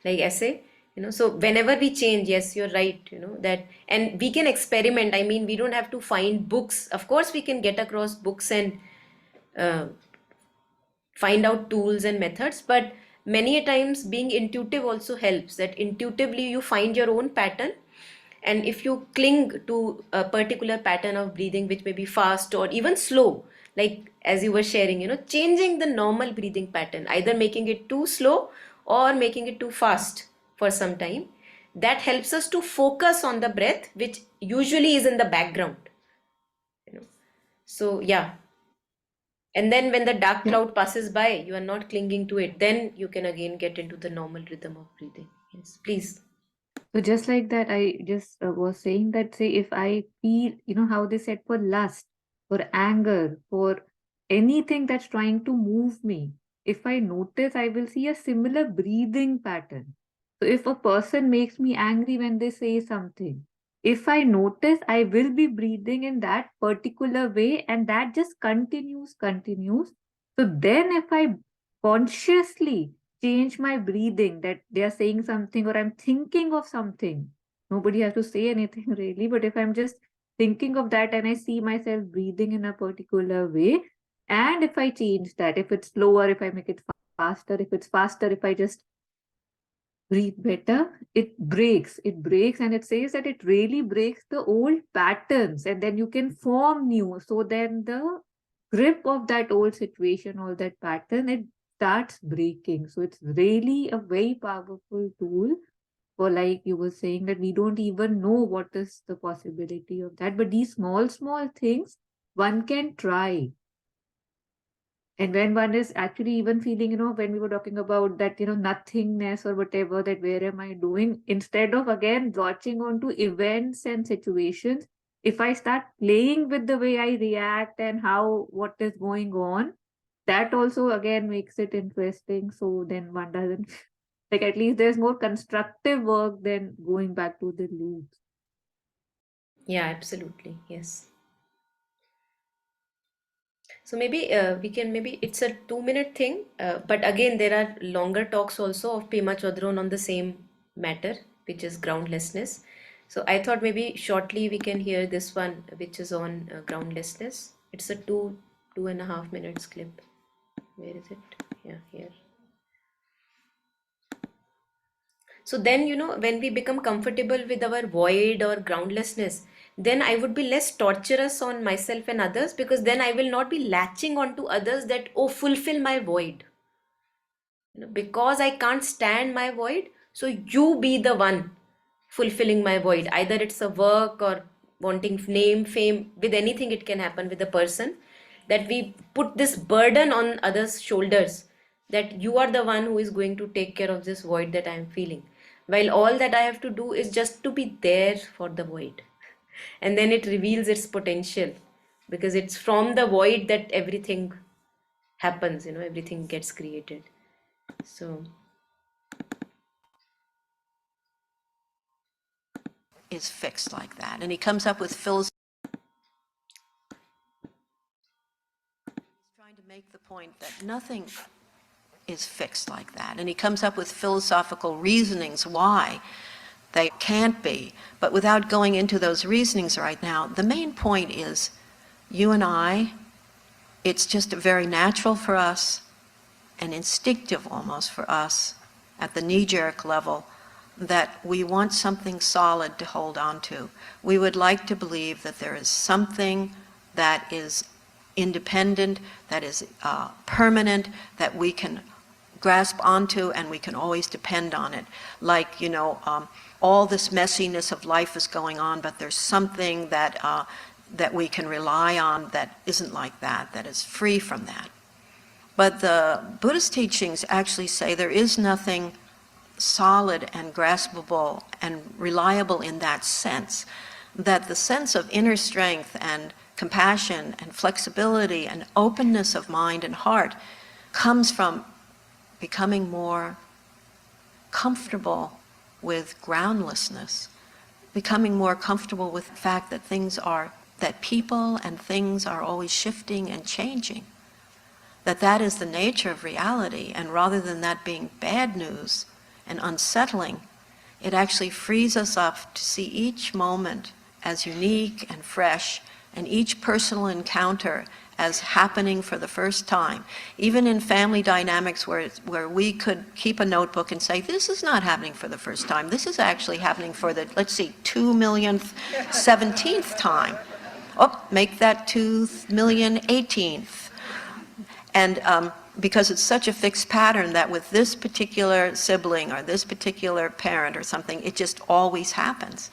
essay. So whenever we change, yes, you're right, that, and we can experiment. I mean, we don't have to find books. Of course, we can get across books and uh, find out tools and methods, but many a times being intuitive also helps, that intuitively you find your own pattern. And if you cling to a particular pattern of breathing, which may be fast or even slow, like as you were sharing, changing the normal breathing pattern, either making it too slow or making it too fast for some time, that helps us to focus on the breath, which usually is in the background. So yeah. And then when the dark Yeah. cloud passes by, you are not clinging to it. Then you can again get into the normal rhythm of breathing. Yes, please. So just like that, I just was saying that, say, if I feel, how they said, for lust, for anger, for anything that's trying to move me, if I notice, I will see a similar breathing pattern. So if a person makes me angry when they say something, if I notice, I will be breathing in that particular way, and that just continues. So then if I consciously change my breathing, that they are saying something or I'm thinking of something, nobody has to say anything really, but if I'm just thinking of that and I see myself breathing in a particular way, and if I change that, if it's slower, if I make it faster, if it's faster, if I just breathe better, it breaks, and it says that it really breaks the old patterns, and then you can form new. So then the grip of that old situation or that pattern, it starts breaking. So it's really a very powerful tool for, like you were saying, that we don't even know what is the possibility of that, but these small things one can try. And when one is actually even feeling, when we were talking about that, nothingness or whatever, that where am I doing? Instead of again watching on to events and situations, if I start playing with the way I react and what is going on, that also again makes it interesting. So then one doesn't, like, at least there's more constructive work than going back to the loops. Yeah, absolutely. Yes. So maybe maybe it's a 2 minute thing, but again, there are longer talks also of Pema Chodron on the same matter, which is groundlessness. So I thought maybe shortly we can hear this one, which is on groundlessness. It's a 2.5 minutes clip. Where is it? Yeah, here. So then, when we become comfortable with our void or groundlessness, then I would be less torturous on myself and others, because then I will not be latching onto others that, oh, fulfill my void. Because I can't stand my void, so you be the one fulfilling my void. Either it's a work or wanting name, fame, with anything it can happen with a person, that we put this burden on others' shoulders, that you are the one who is going to take care of this void that I am feeling. While all that I have to do is just to be there for the void. And then it reveals its potential, because it's from the void that everything happens, everything gets created. So is fixed like that. And he comes up with Phil's. He's trying to make the point that nothing is fixed like that. And he comes up with philosophical reasonings why they can't be. But without going into those reasonings right now, the main point is you and I, it's just very natural for us and instinctive almost for us at the knee-jerk level that we want something solid to hold on to. We would like to believe that there is something that is independent, that is permanent, that we can grasp onto and we can always depend on it. Like, all this messiness of life is going on, but there's something that we can rely on that isn't like that, that is free from that. But the Buddhist teachings actually say there is nothing solid and graspable and reliable in that sense, that the sense of inner strength and compassion and flexibility and openness of mind and heart comes from becoming more comfortable with groundlessness, becoming more comfortable with the fact that that people and things are always shifting and changing, that is the nature of reality, and rather than that being bad news and unsettling, it actually frees us up to see each moment as unique and fresh, and each personal encounter as happening for the first time. Even in family dynamics where we could keep a notebook and say, this is not happening for the first time, this is actually happening for the, 2,000,017th time. Oh, make that 2,018th. And because it's such a fixed pattern that with this particular sibling or this particular parent or something, it just always happens.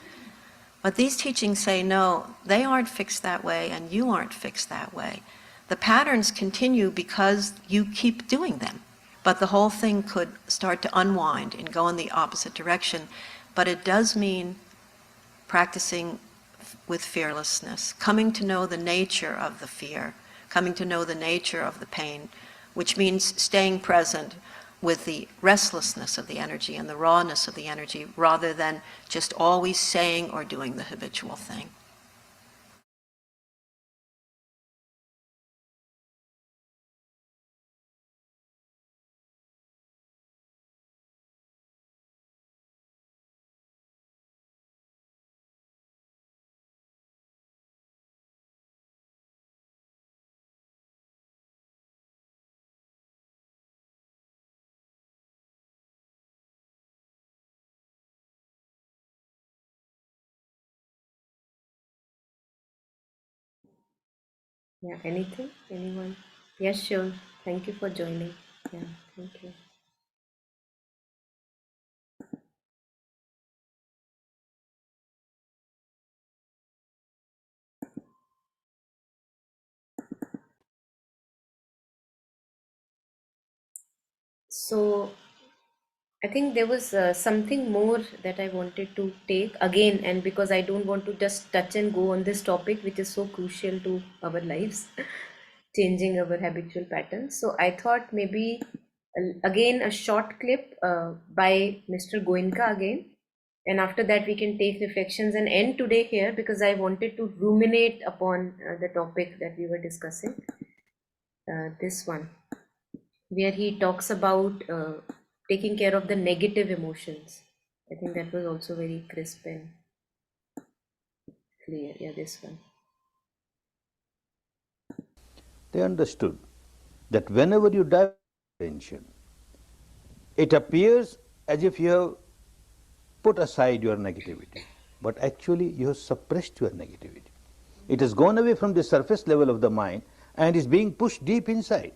But these teachings say, no, they aren't fixed that way and you aren't fixed that way. The patterns continue because you keep doing them. But the whole thing could start to unwind and go in the opposite direction. But it does mean practicing with fearlessness, coming to know the nature of the fear, coming to know the nature of the pain, which means staying present, with the restlessness of the energy and the rawness of the energy, rather than just always saying or doing the habitual thing. Yeah, anything? Anyone? Yes, sure. Thank you for joining. Yeah, thank you. So I think there was something more that I wanted to take again, and because I don't want to just touch and go on this topic, which is so crucial to our lives, changing our habitual patterns. So I thought maybe again a short clip by Mr. Goenka again, and after that we can take reflections and end today here, because I wanted to ruminate upon the topic that we were discussing. This one, where he talks about taking care of the negative emotions. I think that was also very crisp and clear. Yeah, this one. They understood that whenever you dive attention, it appears as if you have put aside your negativity, but actually you have suppressed your negativity. It has gone away from the surface level of the mind and is being pushed deep inside.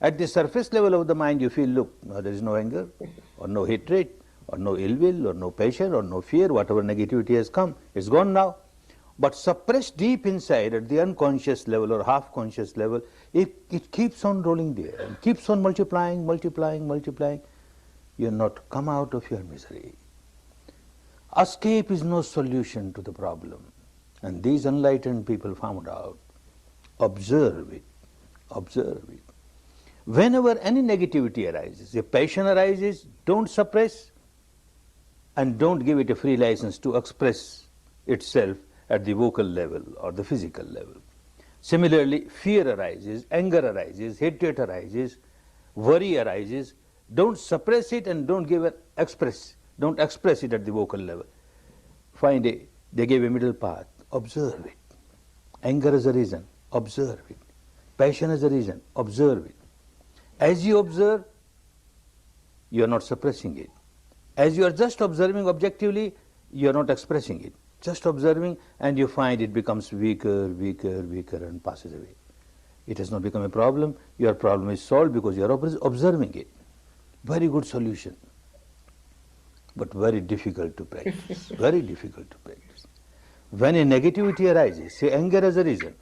At the surface level of the mind, you feel, look, no, there is no anger, or no hatred, or no ill will, or no passion, or no fear. Whatever negativity has come, it's gone now. But suppressed deep inside at the unconscious level or half-conscious level, it keeps on rolling there and keeps on multiplying, multiplying, multiplying. You are not come out of your misery. Escape is no solution to the problem. And these enlightened people found out. Observe it. Observe it. Whenever any negativity arises, if passion arises, don't suppress and don't give it a free license to express itself at the vocal level or the physical level. Similarly, fear arises, anger arises, hatred arises, worry arises. Don't suppress it and don't give it express. Don't express it at the vocal level. They gave a middle path. Observe it. Anger is a reason. Observe it. Passion is a reason. Observe it. As you observe, you are not suppressing it. As you are just observing objectively, you are not expressing it. Just observing, and you find it becomes weaker, weaker, weaker, and passes away. It has not become a problem. Your problem is solved because you are observing it. Very good solution, but very difficult to practice. Very difficult to practice. When a negativity arises, say anger as a reason,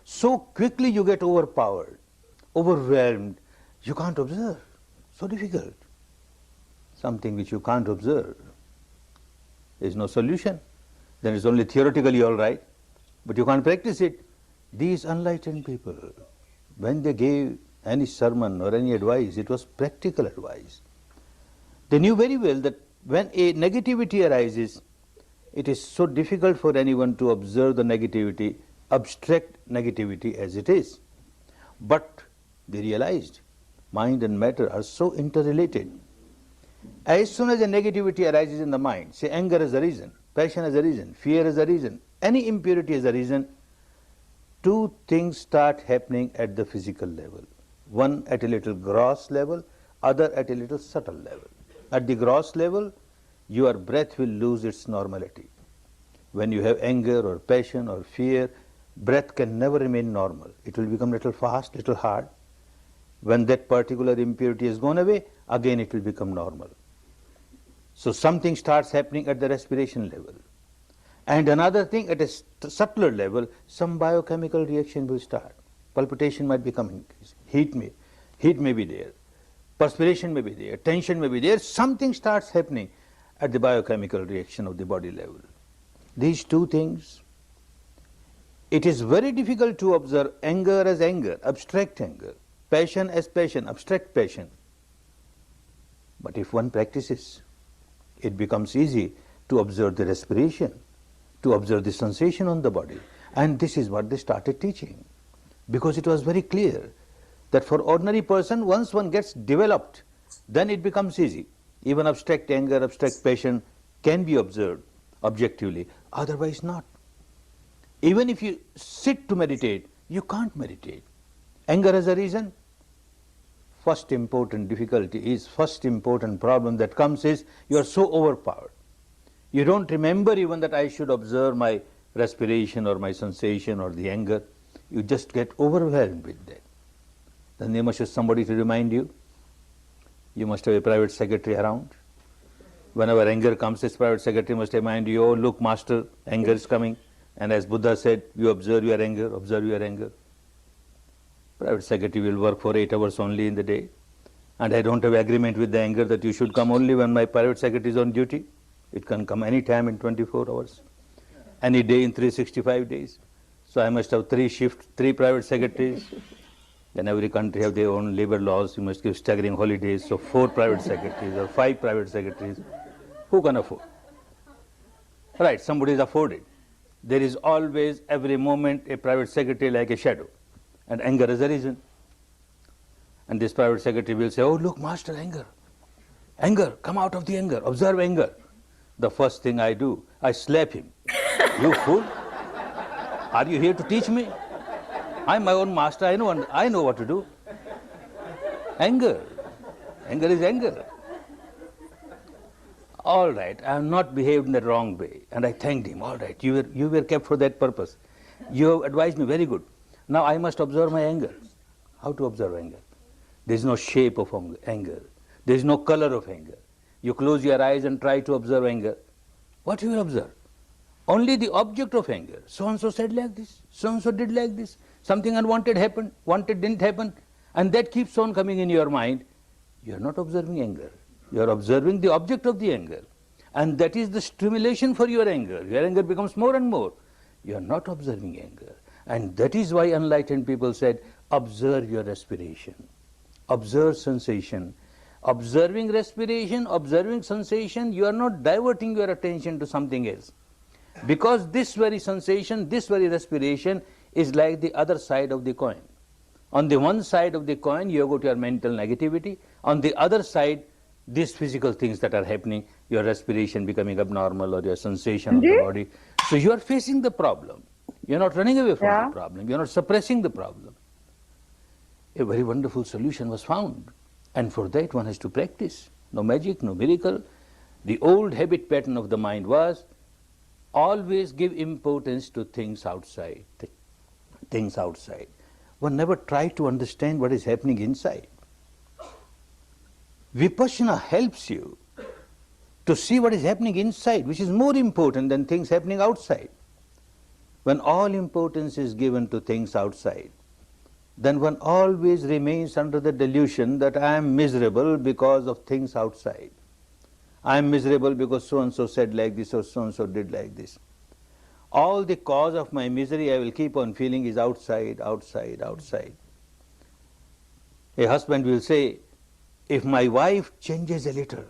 so quickly you get overpowered, overwhelmed, you can't observe. So difficult. Something which you can't observe. There is no solution. Then it's only theoretically all right, but you can't practice it. These enlightened people, when they gave any sermon or any advice, it was practical advice. They knew very well that when a negativity arises, it is so difficult for anyone to observe the negativity, abstract negativity as it is. But they realized mind and matter are so interrelated. As soon as a negativity arises in the mind, say anger is a reason, passion is a reason, fear is a reason, any impurity is a reason, two things start happening at the physical level. One at a little gross level, other at a little subtle level. At the gross level, your breath will lose its normality. When you have anger or passion or fear, breath can never remain normal. It will become little fast, little hard. When that particular impurity has gone away, again it will become normal. So something starts happening at the respiration level. And another thing at a subtler level, some biochemical reaction will start. Palpitation might become increased. Heat may be there. Perspiration may be there. Tension may be there. Something starts happening at the biochemical reaction of the body level. These two things, it is very difficult to observe anger as anger, abstract anger, passion as passion, abstract passion. But if one practices, it becomes easy to observe the respiration, to observe the sensation on the body. And this is what they started teaching. Because it was very clear that for ordinary person, once one gets developed, then it becomes easy. Even abstract anger, abstract passion can be observed objectively, otherwise not. Even if you sit to meditate, you can't meditate. Anger as a reason. First important difficulty is, first important problem that comes is, you are so overpowered. You don't remember even that I should observe my respiration or my sensation or the anger. You just get overwhelmed with that. Then there must be somebody to remind you. You must have a private secretary around. Whenever anger comes, this private secretary must remind you, oh look master, anger is coming. And as Buddha said, you observe your anger, observe your anger. Private secretary will work for 8 hours only in the day. And I don't have agreement with the anger that you should come only when my private secretary is on duty. It can come any time in 24 hours. Any day in 365 days. So I must have 3 shifts, 3 private secretaries. Then every country have their own labor laws. You must give staggering holidays. So 4 private secretaries or 5 private secretaries. Who can afford? Right, somebody is afforded. There is always, every moment, a private secretary like a shadow. And anger is a reason. And this private secretary will say, oh look master, anger. Anger, come out of the anger, observe anger. The first thing I do, I slap him. You fool. Are you here to teach me? I'm my own master, I know what to do. Anger. Anger is anger. All right, I have not behaved in the wrong way. And I thanked him. All right, you were kept for that purpose. You have advised me, very good. Now I must observe my anger. How to observe anger? There is no shape of anger. There is no color of anger. You close your eyes and try to observe anger. What you will observe? Only the object of anger. So-and-so said like this, so-and-so did like this. Something unwanted happened, wanted didn't happen. And that keeps on coming in your mind. You are not observing anger. You are observing the object of the anger. And that is the stimulation for your anger. Your anger becomes more and more. You are not observing anger. And that is why enlightened people said, observe your respiration. Observe sensation. Observing respiration, observing sensation, you are not diverting your attention to something else. Because this very sensation, this very respiration is like the other side of the coin. On the one side of the coin, you have got your mental negativity. On the other side, these physical things that are happening, your respiration becoming abnormal or your sensation of the body. So you are facing the problem. You are not running away from the problem. You are not suppressing the problem. A very wonderful solution was found. And for that one has to practice. No magic, no miracle. The old habit pattern of the mind was always give importance to things outside. Things outside. One never tried to understand what is happening inside. Vipassana helps you to see what is happening inside, which is more important than things happening outside. When all importance is given to things outside, then one always remains under the delusion that I am miserable because of things outside. I am miserable because so-and-so said like this or so-and-so did like this. All the cause of my misery I will keep on feeling is outside, outside, outside. A husband will say, if my wife changes a little,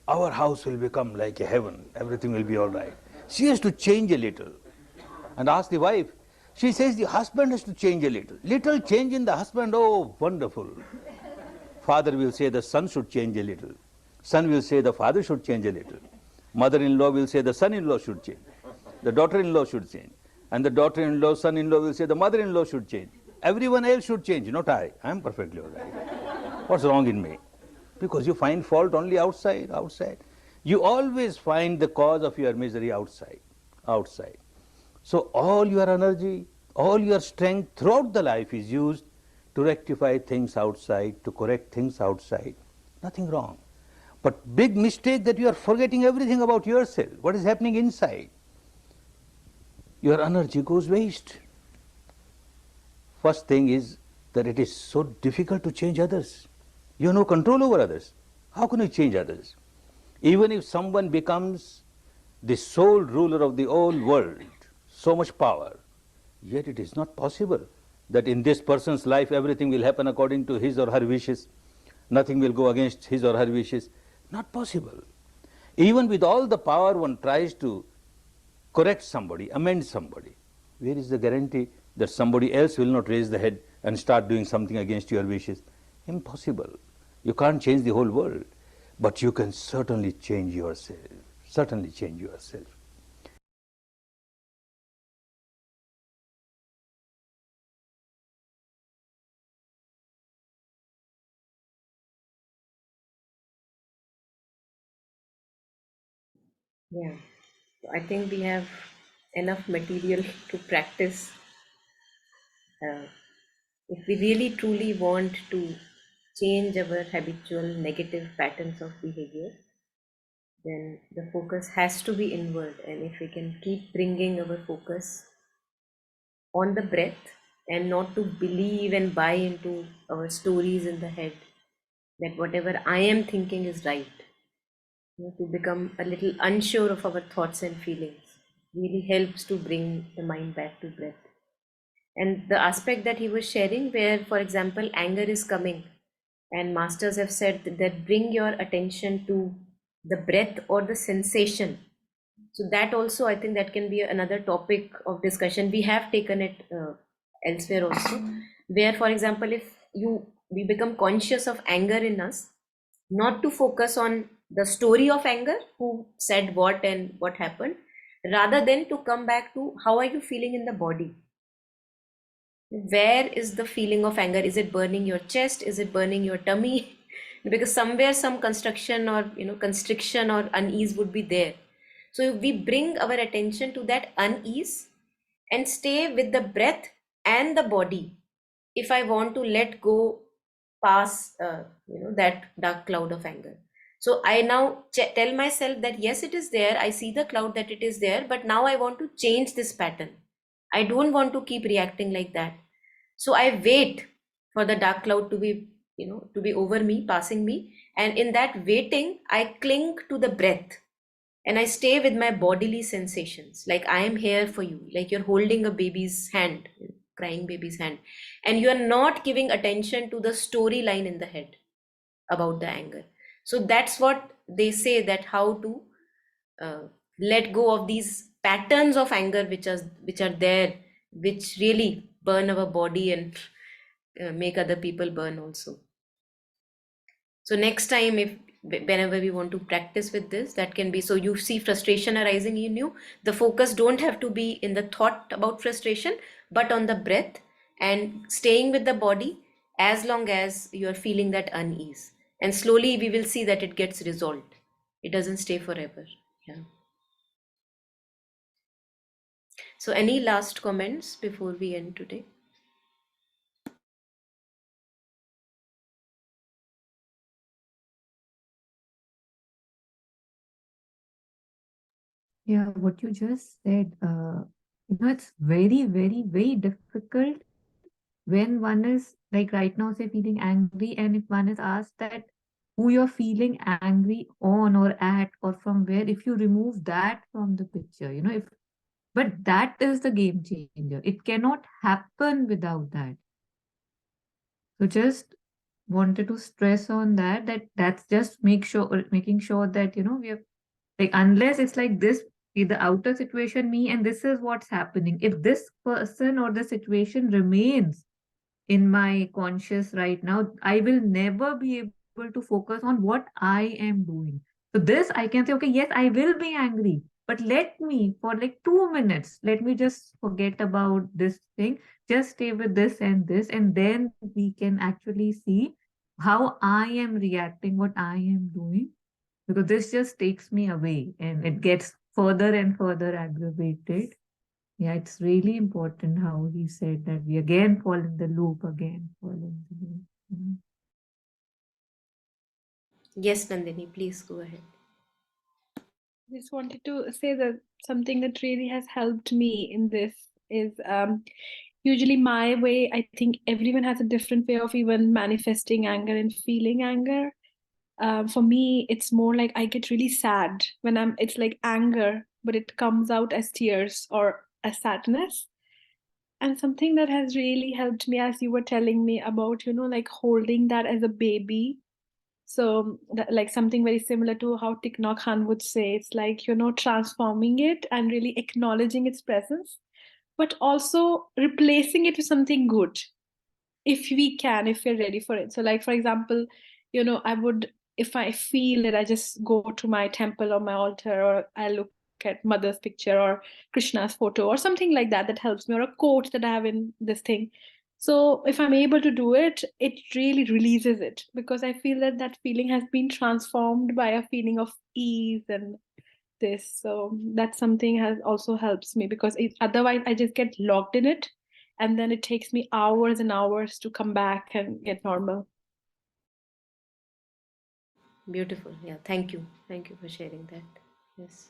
our house will become like a heaven, everything will be all right. She has to change a little. And ask the wife, she says the husband has to change a little. Little change in the husband, oh wonderful. Father will say the son should change a little. Son will say the father should change a little. Mother-in-law will say the son-in-law should change. The daughter-in-law should change. And the daughter-in-law, son-in-law will say the mother-in-law should change. Everyone else should change, not I. I am perfectly all right. What's wrong in me? Because you find fault only outside, outside. You always find the cause of your misery outside, outside. So all your energy, all your strength throughout the life is used to rectify things outside, to correct things outside. Nothing wrong. But big mistake that you are forgetting everything about yourself, what is happening inside. Your energy goes waste. First thing is that it is so difficult to change others. You have no control over others. How can you change others? Even if someone becomes the sole ruler of the whole world, so much power, yet it is not possible that in this person's life everything will happen according to his or her wishes. Nothing will go against his or her wishes. Not possible. Even with all the power one tries to correct somebody, amend somebody, where is the guarantee that somebody else will not raise the head and start doing something against your wishes? Impossible. You can't change the whole world, but you can certainly change yourself. Certainly change yourself. Yeah. I think we have enough material to practice. Uh, if we really truly want to change our habitual negative patterns of behavior, then the focus has to be inward. And if we can keep bringing our focus on the breath and not to believe and buy into our stories in the head that whatever I am thinking is right, to become a little unsure of our thoughts and feelings really helps to bring the mind back to breath. And the aspect that he was sharing, where, for example, anger is coming, and masters have said that bring your attention to the breath or the sensation. So that also, I think that can be another topic of discussion. We have taken it elsewhere also, where, for example, if we become conscious of anger in us, not to focus on the story of anger, who said what and what happened, rather than to come back to how are you feeling in the body. Where is the feeling of anger? Is it burning your chest? Is it burning your tummy? Because somewhere some construction or constriction or unease would be there. So if we bring our attention to that unease and stay with the breath and the body, if I want to let go past that dark cloud of anger, so I now tell myself that yes, it is there, I see the cloud, that it is there, but now I want to change this pattern. I don't want to keep reacting like that. So I wait for the dark cloud to be to be over me, passing me, and in that waiting I cling to the breath and I stay with my bodily sensations, like I am here for you, like you're holding a baby's hand, crying baby's hand, and you are not giving attention to the storyline in the head about the anger. So that's what they say, that how to uh, let go of these patterns of anger which are there, which really burn our body and make other people burn also. So next time, if whenever we want to practice with this, that can be, so you see frustration arising in you, the focus don't have to be in the thought about frustration, but on the breath and staying with the body as long as you are feeling that unease, and slowly we will see that it gets resolved. It doesn't stay forever. Yeah. So any last comments before we end today? Yeah, what you just said, it's very, very, very difficult when one is like right now, say, feeling angry, and if one is asked that who you're feeling angry on or at or from where, if you remove that from the picture, if but that is the game changer. It cannot happen without that. So just wanted to stress on that's just making sure that we have, like, unless it's like this, the outer situation me and this is what's happening, if this person or the situation remains in my conscious right now, I will never be able to focus on what I am doing. So this I can say, okay, yes, I will be angry, but let me for like 2 minutes, let me just forget about this thing, just stay with this, and then we can actually see how I am reacting, what I am doing, because this just takes me away and it gets further and further aggravated. Yeah, it's really important how he said that we again fall in the loop, again fall in the loop. Yes, Nandini, please go ahead. Just wanted to say that something that really has helped me in this is usually my way. I think everyone has a different way of even manifesting anger and feeling anger. For me, it's more like I get really sad when it's like anger, but it comes out as tears or as sadness. And something that has really helped me, as you were telling me about, like holding that as a baby. So like something very similar to how Thich Nhat Hanh would say, it's like, transforming it and really acknowledging its presence, but also replacing it with something good, if we can, if we're ready for it. So like, for example, I would, if I feel that, I just go to my temple or my altar, or I look at mother's picture or Krishna's photo or something like that, that helps me, or a quote that I have in this thing. So if I'm able to do it, it really releases it, because I feel that that feeling has been transformed by a feeling of ease and this. So that's something has also helps me, because otherwise I just get locked in it, and then it takes me hours and hours to come back and get normal. Beautiful. Yeah, thank you. Thank you for sharing that. Yes.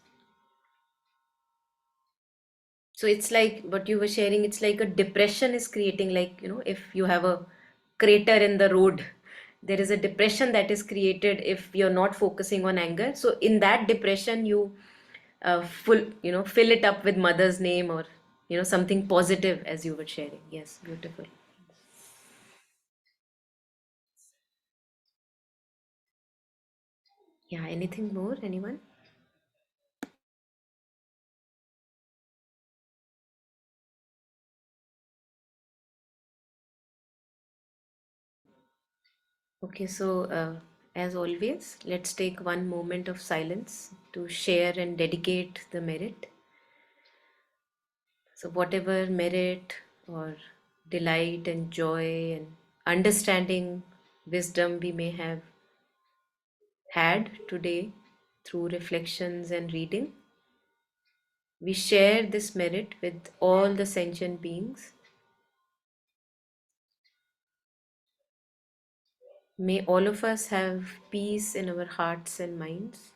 So it's like what you were sharing, it's like a depression is creating, like, if you have a crater in the road, there is a depression that is created if you're not focusing on anger. So in that depression, you fill it up with mother's name, or, something positive, as you were sharing. Yes, beautiful. Yeah, anything more? Anyone? Okay, so as always, let's take one moment of silence to share and dedicate the merit. So, whatever merit or delight and joy and understanding, wisdom we may have had today through reflections and reading, we share this merit with all the sentient beings. May all of us have peace in our hearts and minds,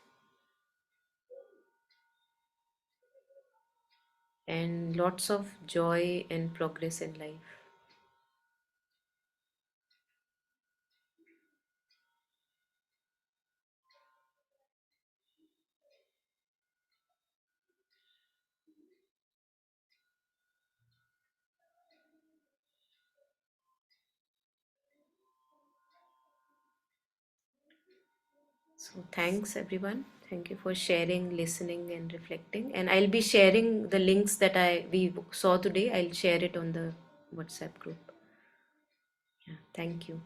and lots of joy and progress in life. So, thanks everyone. Thank you for sharing, listening, and reflecting. And I'll be sharing the links that we saw today. I'll share it on the WhatsApp group. Yeah, thank you.